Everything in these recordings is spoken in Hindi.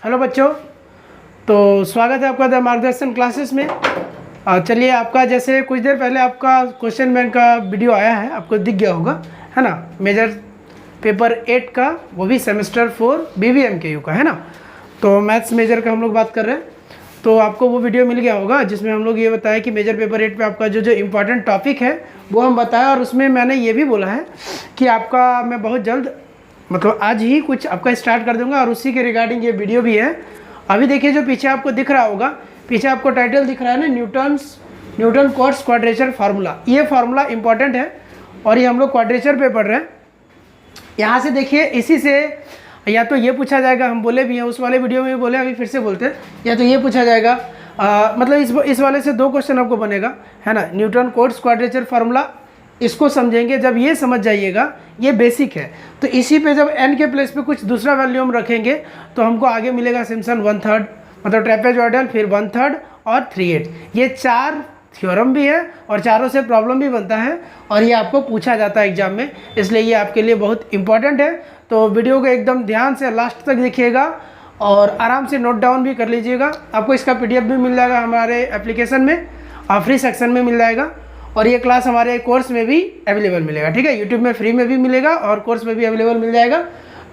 हेलो बच्चों, तो स्वागत है आपका द मार्गदर्शन क्लासेस में। चलिए, आपका जैसे कुछ देर पहले आपका क्वेश्चन बैंक का वीडियो आया है, आपको दिख गया होगा, है ना। मेजर पेपर 8 का, वो भी सेमेस्टर 4 BVMKU का, है ना। तो मैथ्स मेजर का हम लोग बात कर रहे हैं, तो आपको वो वीडियो मिल गया होगा जिसमें हम लोग ये बताया कि मेजर पेपर 8 पे आपका जो जो इम्पोर्टेंट टॉपिक है वो हम बताया। और उसमें मैंने ये भी बोला है कि आपका मैं बहुत जल्द, मतलब आज ही कुछ आपका स्टार्ट कर दूंगा, और उसी के रिगार्डिंग ये वीडियो भी है। अभी देखिए, जो पीछे आपको दिख रहा होगा, पीछे आपको टाइटल दिख रहा है ना, न्यूटन कोट्स क्वाड्रेचर फार्मूला। ये फार्मूला इंपॉर्टेंट है और ये हम लोग क्वाड्रेचर पे पढ़ रहे हैं। यहाँ से देखिए, इसी से या तो ये पूछा जाएगा, हम बोले भी हैं उस वाले वीडियो में भी बोले, अभी फिर से बोलते हैं, या तो ये पूछा जाएगा, मतलब इस वाले से 2 क्वेश्चन आपको बनेगा, है ना। न्यूटन कोट्स क्वाड्रेचर फार्मूला, इसको समझेंगे। जब ये समझ जाइएगा, ये बेसिक है, तो इसी पे जब n के प्लेस पे कुछ दूसरा वैल्यू हम रखेंगे तो हमको आगे मिलेगा सिम्पसन 1/3, मतलब ट्रेपेजॉइडल, फिर 1/3 और 3/8। ये 4 थ्योरम भी है और चारों से प्रॉब्लम भी बनता है, और ये आपको पूछा जाता है एग्जाम में, इसलिए ये आपके लिए बहुत इंपॉर्टेंट है। तो वीडियो को एकदम ध्यान से लास्ट तक देखिएगा और आराम से नोट डाउन भी कर लीजिएगा। आपको इसका PDF भी मिल जाएगा हमारे एप्लीकेशन में, फ्री सेक्शन में मिल जाएगा, और ये क्लास हमारे कोर्स में भी अवेलेबल मिलेगा, ठीक है। यूट्यूब में फ्री में भी मिलेगा और कोर्स में भी अवेलेबल मिल जाएगा।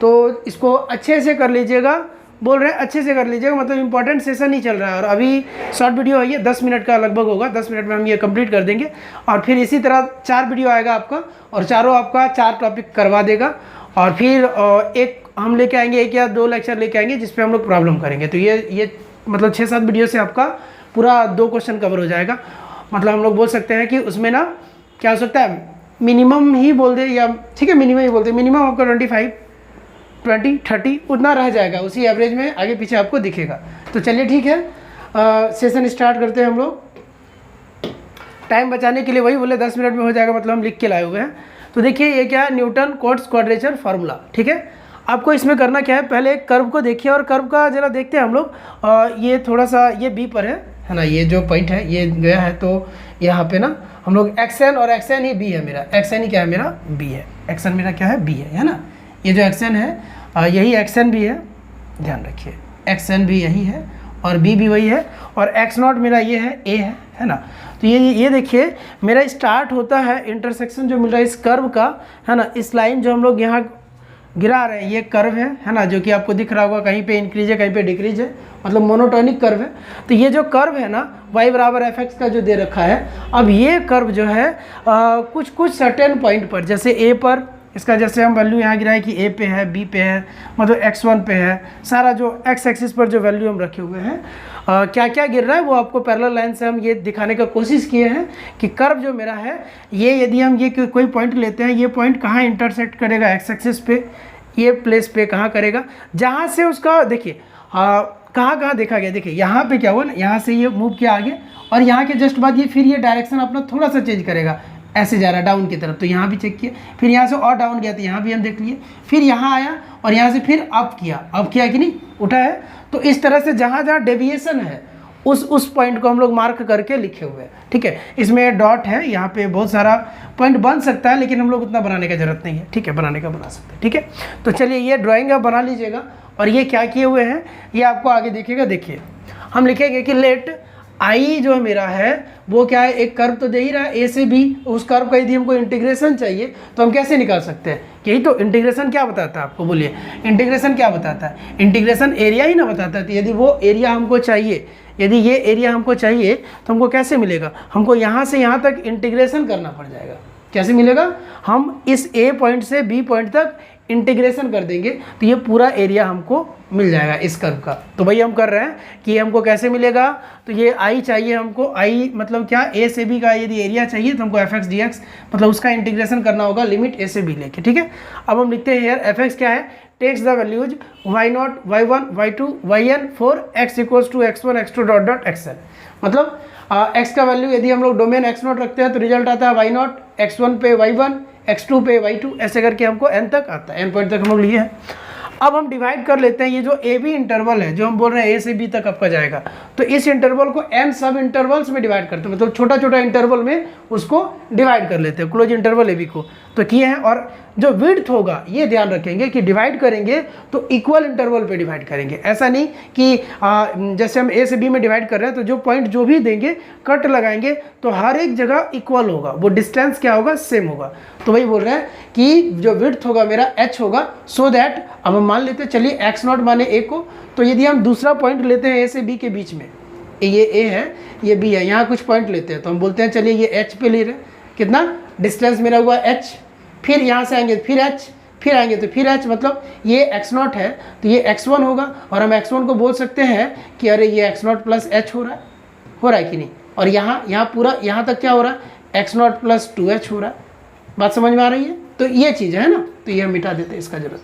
तो इसको अच्छे से कर लीजिएगा, बोल रहे हैं अच्छे से कर लीजिएगा, मतलब इंपॉर्टेंट सेशन ही चल रहा है। और अभी शॉर्ट वीडियो है, ये 10 मिनट का लगभग होगा, 10 मिनट में हम ये कंप्लीट कर देंगे। और फिर इसी तरह 4 वीडियो आएगा आपका, और चारों आपका 4 टॉपिक करवा देगा। और फिर एक हम लेके आएंगे, 1 या 2 लेक्चर लेके आएंगे जिसपे हम लोग प्रॉब्लम करेंगे। तो ये मतलब 6-7 वीडियो से आपका पूरा 2 क्वेश्चन कवर हो जाएगा। मतलब हम लोग बोल सकते हैं कि उसमें ना क्या हो सकता है, मिनिमम ही बोल दे, या ठीक है मिनिमम ही बोलते हैं, मिनिमम आपका 25, 20, 30 उतना रह जाएगा, उसी एवरेज में आगे पीछे आपको दिखेगा। तो चलिए ठीक है, सेशन स्टार्ट करते हैं हम लोग। टाइम बचाने के लिए वही बोले 10 मिनट में हो जाएगा, मतलब हम लिख के लाए हुए हैं। तो देखिए, ये क्या है, न्यूटन कोट्स क्वाड्रेचर फार्मूला, ठीक है। आपको इसमें करना क्या है, पहले एक कर्व को देखिए, और कर्व का जरा देखते हैं हम लोग। ये थोड़ा सा ये B पर है ना, ये जो पॉइंट है ये गया है, तो यहाँ पे ना हम लोग XN, और XN ही B है मेरा, XN ही क्या है मेरा, B है। XN मेरा क्या है, B है ना। ये जो XN है यही XN भी है, ध्यान रखिए, XN भी यही है और B भी वही है, और X0 मेरा ये है, A है ना। तो ये देखिए, मेरा स्टार्ट होता है इंटरसेक्शन जो मिल रहा है इस कर्व का, है ना। इस लाइन जो हम लोग यहाँ गिरा रहे हैं, ये कर्व है ना, जो कि आपको दिख रहा होगा, कहीं पे इंक्रीज है कहीं पे डिक्रीज है, मतलब मोनोटोनिक कर्व है। तो ये जो कर्व है ना, y बराबर fx का जो दे रखा है, अब ये कर्व जो है कुछ सर्टेन पॉइंट पर, जैसे A पर इसका जैसे हम वैल्यू यहाँ गिराए कि A पे है, B पे है, मतलब X1 पे है, सारा जो x एक्सिस पर जो वैल्यू हम रखे हुए हैं, क्या क्या गिर रहा है वो आपको पैरेलल लाइन से हम ये दिखाने का कोशिश किए हैं कि कर्व जो मेरा है, ये यदि हम ये कोई पॉइंट लेते हैं, ये पॉइंट कहाँ इंटरसेक्ट करेगा x एक्सिस पे, ये प्लेस पे कहाँ करेगा, जहाँ से उसका देखिए कहाँ देखा गया। देखिए यहाँ पे क्या हुआ ना, यहाँ से ये मूव किया आगे, और यहाँ के जस्ट बाद ये फिर ये डायरेक्शन अपना थोड़ा सा चेंज करेगा, ऐसे जा रहा है डाउन की तरफ। तो यहाँ भी चेक किया, फिर यहाँ से और डाउन गया, तो यहाँ भी हम देख लिए, फिर यहाँ आया और यहाँ से फिर अप किया कि नहीं, उठा है। तो इस तरह से जहाँ जहाँ डेविएशन है उस पॉइंट को हम लोग मार्क करके लिखे हुए हैं, ठीक है। इसमें डॉट है, यहाँ पे बहुत सारा पॉइंट बन सकता है, लेकिन हम लोग उतना बनाने का जरूरत नहीं है, ठीक है, बनाने का बना सकते हैं, ठीक है। तो चलिए, ये ड्राइंग आप बना लीजिएगा, और ये क्या किए हुए हैं ये आपको आगे देखिएगा। देखिए, हम लिखेंगे कि लेट आई जो मेरा है वो क्या है, एक कर्व तो दे ही रहा है A से B, उस कर्व का यदि हमको इंटीग्रेशन चाहिए तो हम कैसे निकाल सकते हैं, यही तो इंटीग्रेशन क्या बताता है आपको, बोलिए इंटीग्रेशन क्या बताता है, इंटीग्रेशन एरिया ही ना बताता है। तो यदि वो एरिया हमको चाहिए, यदि ये एरिया हमको चाहिए तो हमको कैसे मिलेगा, हमको यहाँ से यहाँ तक इंटीग्रेशन करना पड़ जाएगा। कैसे मिलेगा, हम इस A पॉइंट से B पॉइंट तक इंटीग्रेशन कर देंगे तो ये पूरा एरिया हमको मिल जाएगा इस कर्व का। तो भाई हम कर रहे हैं कि हमको कैसे मिलेगा, तो ये आई चाहिए हमको, आई मतलब क्या, A से B का यदि एरिया चाहिए तो हमको fx dx, मतलब उसका इंटीग्रेशन करना होगा लिमिट A से B लेके, ठीक है। अब हम लिखते हैं हेयर fx क्या है, takes the values y0, y1, y2, yn for x equals to x1, x2 dot dot xn। मतलब x का वैल्यू यदि हम लोग डोमेन x0 रखते हैं तो रिजल्ट आता है y0, x1 पे y1, x2 पे y2, ऐसे करके हमको n तक आता है, n पॉइंट तक हम लोग लिए हैं। अब हम डिवाइड कर लेते हैं ये जो ए बी इंटरवल है, जो हम बोल रहे हैं ए से बी तक आपका जाएगा, तो इस इंटरवल को n सब इंटरवल्स में डिवाइड करते हैं, मतलब छोटा छोटा इंटरवल में उसको डिवाइड कर लेते हैं, क्लोज इंटरवल ए बी को तो किए हैं। और जो विड्थ होगा ये ध्यान रखेंगे कि डिवाइड करेंगे तो इक्वल इंटरवल पे डिवाइड करेंगे, ऐसा नहीं कि जैसे हम ए से बी में डिवाइड कर रहे हैं तो जो पॉइंट जो भी देंगे कट लगाएंगे तो हर एक जगह इक्वल होगा, वो डिस्टेंस क्या होगा, सेम होगा। तो वही बोल रहे हैं कि जो विड्थ होगा मेरा h होगा, सो दैट अब हम मान लेते हैं चलिए x0 माने a को, तो यदि हम दूसरा पॉइंट लेते हैं a से b के बीच में, ये a है ये b है, यहाँ कुछ पॉइंट लेते हैं तो हम बोलते हैं चलिए ये h पे ले रहे हैं, कितना डिस्टेंस मेरा हुआ h, फिर यहाँ से आएंगे फिर h, फिर आएंगे तो फिर h, मतलब ये x0 है तो ये x1 होगा, और हम x1 को बोल सकते हैं कि अरे ये x0 प्लस h हो रहा है कि नहीं, और यहाँ पूरा यहाँ तक क्या हो रहा है, x0 प्लस 2h हो रहा है। बात समझ में आ रही है? तो ये चीज़ है ना, तो ये हम मिटा देते हैं, इसका जरूरत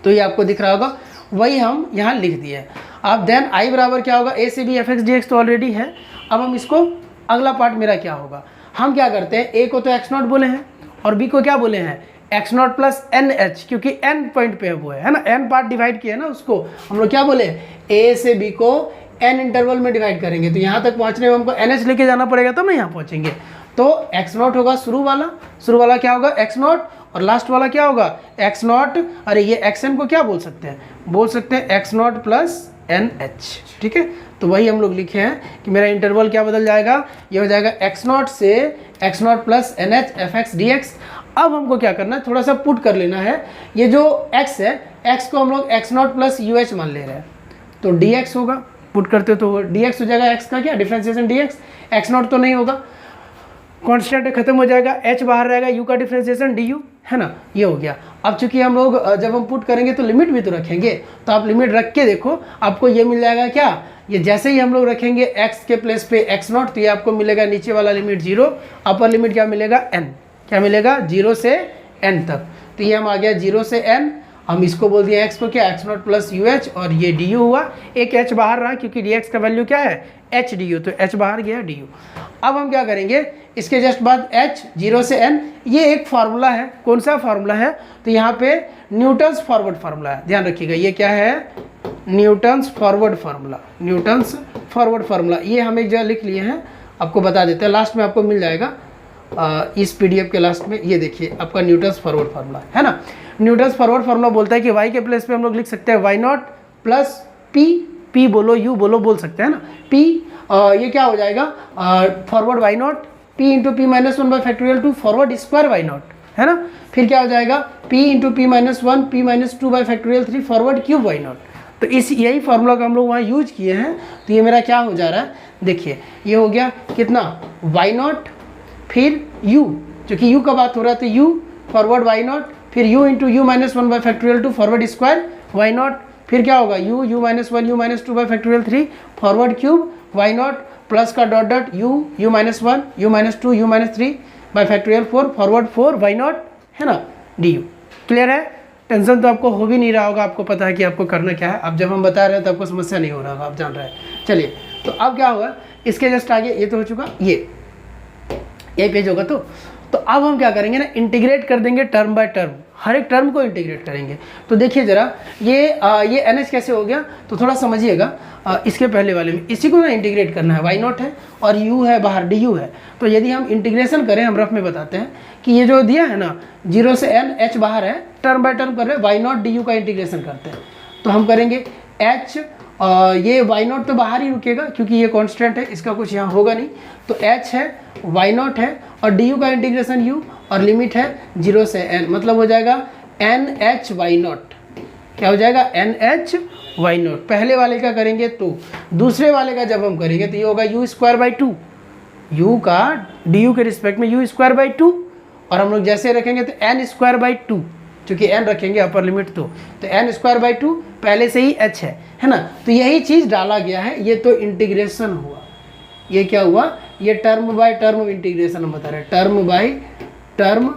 तो ये आपको दिख रहा होगा, वही हम यहाँ लिख दिए। अब देन i बराबर क्या होगा, a से b fx dx तो ऑलरेडी है। अब हम इसको अगला पार्ट मेरा क्या होगा, हम क्या करते हैं a को तो x0 बोले हैं और b को क्या बोले हैं, x0 प्लस NH, क्योंकि n पॉइंट पे वो है ना, n पार्ट डिवाइड किया है ना, उसको हम लोग क्या बोले, a से b को n इंटरवल में डिवाइड करेंगे, तो यहाँ तक पहुँचने में हमको NH लेके जाना पड़ेगा तब ना यहाँ पहुँचेंगे। तो x0 होगा शुरू वाला क्या होगा x0, और लास्ट वाला क्या होगा x0, अरे ये xn को क्या बोल सकते हैं, बोल सकते हैं x0 प्लस NH, ठीक है। तो वही हम लोग लिखे हैं कि मेरा इंटरवल क्या बदल जाएगा, ये हो जाएगा x0 से x0 plus NH fx dx। अब हमको क्या करना है, थोड़ा सा पुट कर लेना है, ये जो x है x को हम लोग x0 प्लस UH मान ले रहे हैं, तो dx होगा, पुट करते हो तो dx हो जाएगा, x का क्या डिफ्रेंसिएशन dx, x0 तो नहीं होगा, कांस्टेंट खत्म हो जाएगा, h बाहर रहेगा, u का डिफ्रेंसिएशन du, है ना, ये हो गया। अब चूंकि हम लोग जब हम पुट करेंगे तो लिमिट भी तो रखेंगे, तो आप लिमिट रख के देखो आपको ये मिल जाएगा क्या, ये जैसे ही हम लोग रखेंगे x के प्लेस पे x0 तो ये आपको मिलेगा नीचे वाला लिमिट 0, अपर लिमिट क्या मिलेगा n, क्या मिलेगा 0 से n तक, तो ये हम आ गया 0 से n, हम इसको बोल दिया x को क्या x0 प्लस UH, और ये du हुआ, एक h बाहर रहा क्योंकि dx का वैल्यू क्या है h du, तो h बाहर गया du। अब हम क्या करेंगे, इसके जस्ट बाद h 0 से n, ये एक फार्मूला है, कौन सा फार्मूला है, तो यहाँ पे न्यूटन्स फॉरवर्ड फार्मूला है, ध्यान रखिएगा, ये क्या है Newton's forward formula, Newton's forward formula, ये हम एक जगह लिख लिए हैं, आपको बता देते हैं, लास्ट में आपको मिल जाएगा इस PDF के लास्ट में, ये देखिए आपका न्यूटन्स फॉरवर्ड फार्मूला है ना। न्यूटन्स फॉरवर्ड फार्मूला बोलता है कि y के प्लेस पे हम लोग लिख सकते हैं y0 प्लस p बोलो u बोलो, बोल सकते हैं ना, p ये क्या हो जाएगा forward y0, p into P minus 1 by factorial 2 forward square y0, है ना, फिर क्या हो जाएगा p into P minus 1 p minus 2 by factorial 3 forward cube y0। तो इस यही फार्मूला का हम लोग वहाँ यूज किए हैं, तो ये मेरा क्या हो जा रहा है, देखिए ये हो गया कितना y0, फिर u, क्योंकि u का बात हो रहा है तो u फॉरवर्ड y0, फिर u into U minus 1 by factorial 2 forward square y0, फिर क्या होगा u minus 1 u minus 2 by factorial 3 forward cube y0, plus का dot dot u minus 1 u minus 2 u minus 3 by factorial 4 forward 4 y0, है ना du। क्लियर है, टेंशन तो आपको हो भी नहीं रहा होगा, आपको पता है कि आपको करना क्या है, अब जब हम बता रहे हैं तो आपको समस्या नहीं हो रहा होगा, आप जान रहे हैं। चलिए तो अब क्या होगा, इसके जस्ट आगे ये तो हो चुका, ये पेज होगा, तो अब हम क्या करेंगे ना, इंटीग्रेट कर देंगे टर्म बाय टर्म, हर एक टर्म को इंटीग्रेट करेंगे। तो देखिए जरा ये NH कैसे हो गया, तो थोड़ा समझिएगा, इसके पहले वाले में इसी को ना इंटीग्रेट करना है, y0 है और u है बाहर du है, तो यदि हम इंटीग्रेशन करें, हम रफ में बताते हैं कि ये जो दिया है ना 0 से n, h बाहर है, टर्म बाय टर्म कर रहे हैं, y0 du का इंटीग्रेशन करते हैं, तो हम करेंगे h, ये y0 तो बाहर ही रुकेगा क्योंकि ये कांस्टेंट है, इसका कुछ यहाँ होगा नहीं, तो h है y0 है और du का इंटीग्रेशन u, और लिमिट है 0 से n, मतलब हो जाएगा NH y0, क्या हो जाएगा NH y0। पहले वाले का करेंगे तो, दूसरे वाले का जब हम करेंगे तो ये होगा u स्क्वायर बाई 2, u का du के रिस्पेक्ट में u स्क्वायर बाई 2, और हम लोग जैसे रखेंगे तो n स्क्वायर बाई 2, क्योंकि n रखेंगे अपर लिमिट तो n स्क्वायर बाई 2 पहले से ही h है ना, तो यही चीज़ डाला गया है, ये तो इंटीग्रेशन हुआ, ये क्या हुआ, ये टर्म बाय टर्म इंटीग्रेशन हम बता रहे हैं, टर्म बाय टर्म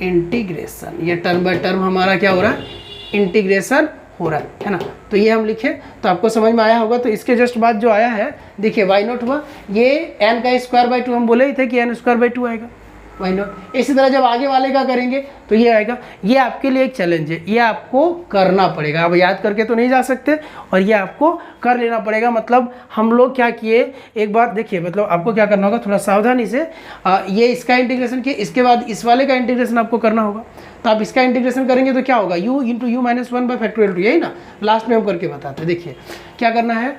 इंटीग्रेशन, ये टर्म बाय टर्म हमारा क्या हो रहा है, इंटीग्रेशन हो रहा है ना। तो ये हम लिखे तो आपको समझ में आया होगा। तो इसके जस्ट बाद जो आया है देखिए y0 हुआ, ये n का स्क्वायर बाई 2 हम बोले ही थे कि n स्क्वायर बाई 2 आएगा y0। इसी तरह जब आगे वाले का करेंगे तो ये आएगा। ये आपके लिए एक चैलेंज है, ये आपको करना पड़ेगा, आप याद करके तो नहीं जा सकते और ये आपको कर लेना पड़ेगा। मतलब हम लोग क्या किए, एक बार देखिए, मतलब आपको क्या करना होगा, थोड़ा सावधानी से ये इसका इंटीग्रेशन किए, इसके बाद इस वाले का इंटीग्रेशन आपको करना होगा। तो आप इसका इंटीग्रेशन करेंगे तो क्या होगा, u into U minus one by factorial two, यही ना लास्ट में हम करके बताते हैं। देखिए क्या करना है,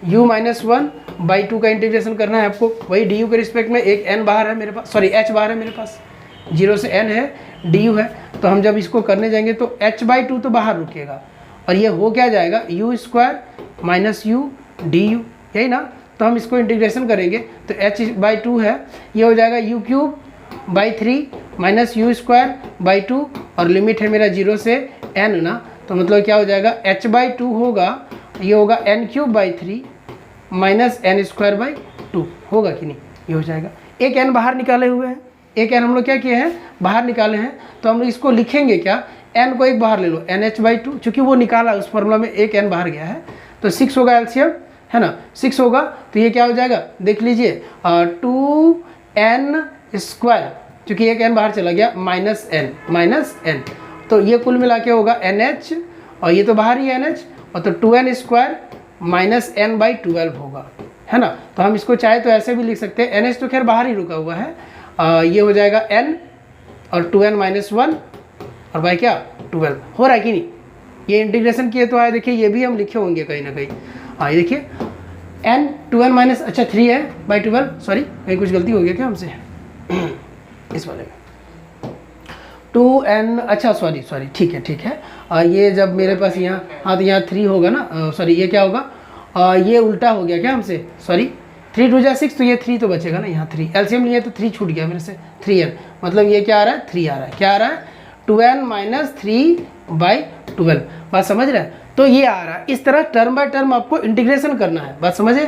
you minus one by two का इंटीग्रेशन करना है आपको, वही डी यू के रिस्पेक्ट में एक n बाहर है मेरे पास, सॉरी h बाहर है मेरे पास, 0 से n है, डी यू है। तो हम जब इसको करने जाएंगे तो h बाई टू तो बाहर रुकेगा और ये हो क्या जाएगा, you square minus U D you, यही ना। तो हम इसको इंटीग्रेशन करेंगे तो h बाई टू है, ये हो जाएगा u cube by three minus you square by two, और लिमिट है मेरा 0 से n ना। तो मतलब क्या हो जाएगा, h बाई टू होगा, ये होगा n cube by three minus n square by two, होगा कि नहीं, ये हो जाएगा। एक n बाहर निकाले हुए हैं, एक n हम लोग क्या किए हैं, बाहर निकाले हैं। तो हम लोग इसको लिखेंगे क्या, n को एक बाहर ले लो, NH बाई टू, चूँकि वो निकाला उस फॉर्मूला में एक n बाहर गया है, तो 6 होगा एलसीएम, है ना, 6 होगा। तो ये क्या हो जाएगा, देख लीजिए, 2n स्क्वायर, चूँकि एक n बाहर चला गया, माइनस n, तो ये कुल मिला के होगा NH, और ये तो बाहर ही है NH, और तो 2n square minus n by 12 होगा, है ना। तो हम इसको चाहे तो ऐसे भी लिख सकते हैं, NH तो खैर बाहर ही रुका हुआ है, ये हो जाएगा n और 2n माइनस वन और बाई क्या 12, हो रहा है कि नहीं। ये इंटीग्रेशन किए तो आए, देखिए ये भी हम लिखे होंगे कहीं ना कहीं, हाँ ये देखिए n 2n माइनस, अच्छा 3 है बाई 12, सॉरी कहीं कुछ गलती हो गया क्या हमसे इस वाले में, 2n, अच्छा सॉरी ठीक है, ये जब मेरे पास यहाँ, हाँ तो यहाँ 3 होगा ना, सॉरी ये क्या होगा, ये उल्टा हो गया क्या हमसे, सॉरी 3 2 जा 6, तो ये 3 तो बचेगा ना, यहाँ 3 एलसीएम लिए तो 3 छूट गया मेरे से, 3n, मतलब ये क्या आ रहा है, 3 आ रहा है, क्या आ रहा है 2n माइनस 3 बाई 12, बात समझ रहे हैं। तो ये आ रहा है, इस तरह टर्म बाय टर्म आपको इंटीग्रेशन करना है, बात समझे,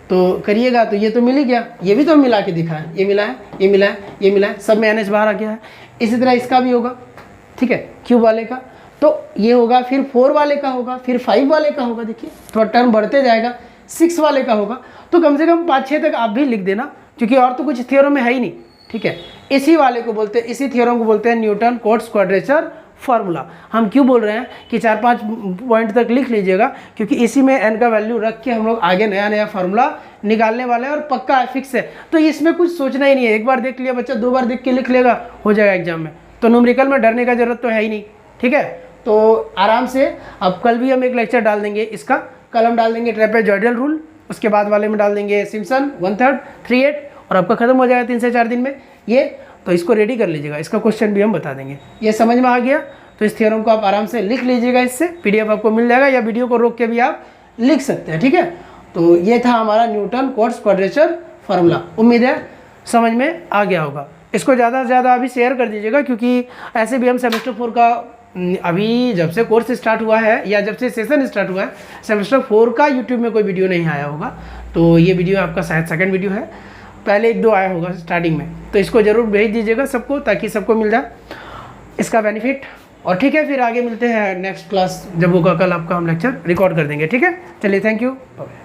तो करिएगा। तो ये तो मिल ही गया, ये भी तो हम मिला के दिखाएं, ये मिला है, ये मिला है, ये मिला है, सब में NH बाहर आ गया है। इसी तरह इसका भी होगा, ठीक है, क्यूब वाले का, तो ये होगा, फिर 4 वाले का होगा, फिर 5 वाले का होगा, देखिए थोड़ा टर्म बढ़ते जाएगा, 6 वाले का होगा। तो कम से कम 5-6 तक आप भी लिख देना, क्योंकि और तो कुछ थ्योरम में है ही नहीं, ठीक है। इसी वाले को बोलते हैं, इसी थ्योरम को बोलते हैं न्यूटन कोट्स क्वाड्रेचर फार्मूला। हम क्यों बोल रहे हैं कि 4-5 पॉइंट तक लिख लीजिएगा, क्योंकि इसी में n का वैल्यू रख के हम लोग आगे नया फार्मूला निकालने वाले हैं, और पक्का है, फिक्स है। तो इसमें कुछ सोचना ही नहीं है, एक बार देख लिया बच्चा, 2 बार देख के लिख लेगा, हो जाएगा एग्जाम में। तो न्यूमेरिकल में डरने का जरूरत तो है ही नहीं, ठीक है। तो आराम से, अब कल भी हम एक लेक्चर डाल देंगे इसका, कल हम डाल देंगे ट्रेपेजॉइडल रूल, उसके बाद वाले में डाल देंगे सिम्पसन 1/3 3/8, और आपका खत्म हो जाएगा 3 से 4 दिन में ये। तो इसको रेडी कर लीजिएगा, इसका क्वेश्चन भी हम बता देंगे। ये समझ में आ गया तो इस थ्योरम को आप आराम से लिख लीजिएगा, इससे PDF आपको मिल जाएगा, या वीडियो को रोक के भी आप लिख सकते हैं, ठीक है। तो ये था हमारा न्यूटन कोट्स क्वाड्रेचर फार्मूला, उम्मीद है समझ में आ गया होगा। इसको ज़्यादा से ज़्यादा अभी शेयर कर दीजिएगा, क्योंकि ऐसे भी हम सेमेस्टर 4 का, अभी जब से कोर्स स्टार्ट हुआ है या जब से सेशन स्टार्ट हुआ है, सेमेस्टर 4 का यूट्यूब में कोई वीडियो नहीं आया होगा। तो ये वीडियो आपका शायद सेकंड वीडियो है, पहले 1-2 आया होगा स्टार्टिंग में। तो इसको ज़रूर भेज दीजिएगा सबको, ताकि सबको मिल जाए इसका बेनिफिट। और ठीक है, फिर आगे मिलते हैं नेक्स्ट क्लास, जब होगा कल आपका हम लेक्चर रिकॉर्ड कर देंगे, ठीक है। चलिए, थैंक यू, बाय।